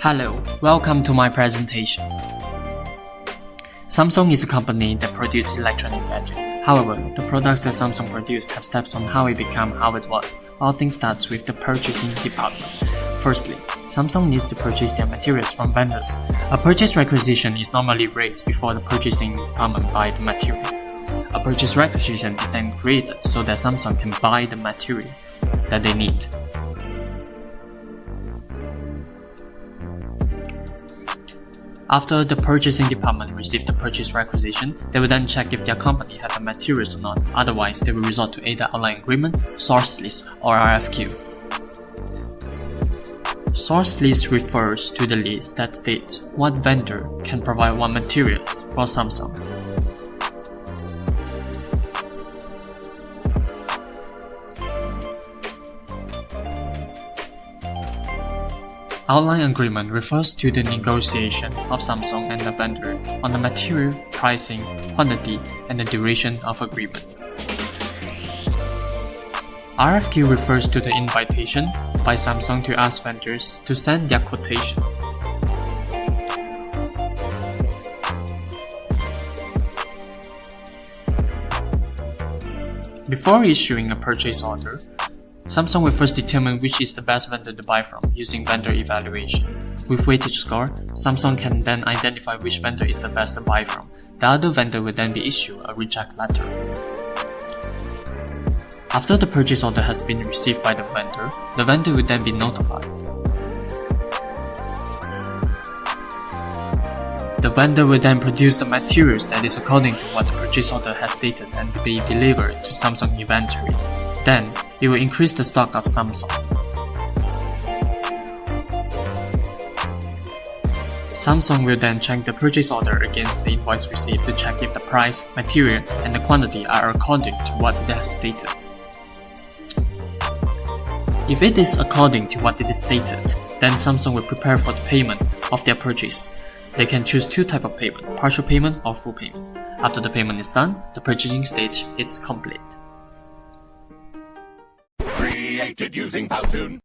Hello, welcome to my presentation. Samsung is a company that produces electronic gadgets. However, the products that Samsung produces have steps on how it became how it was. All things starts with the purchasing department. Firstly, Samsung needs to purchase their materials from vendors. A purchase requisition is normally raised before the purchasing department buys the material. A purchase requisition is then created so that Samsung can buy the material that they need. After the purchasing department receives the purchase requisition, they will then check if their company has the materials or not. Otherwise, they will resort to either outline agreement, source list, or RFQ. Source list refers to the list that states what vendor can provide what materials for Samsung. Outline agreement refers to the negotiation of Samsung and the vendor on the material, pricing, quantity, and the duration of agreement. RFQ refers to the invitation by Samsung to ask vendors to send their quotation. Before issuing a purchase order, Samsung will first determine which is the best vendor to buy from using vendor evaluation. With weightage score, Samsung can then identify which vendor is the best to buy from. The other vendor will then be issued a reject letter. After the purchase order has been received by the vendor will then be notified. The vendor will then produce the materials that is according to what the purchase order has stated and be delivered to Samsung inventory. Then, it will increase the stock of Samsung. Samsung will then check the purchase order against the invoice received to check if the price, material, and the quantity are according to what it has stated. If it is according to what it is stated, then Samsung will prepare for the payment of their purchase. They can choose two types of payment, partial payment or full payment. After the payment is done, the purchasing stage is complete. Created using Powtoon.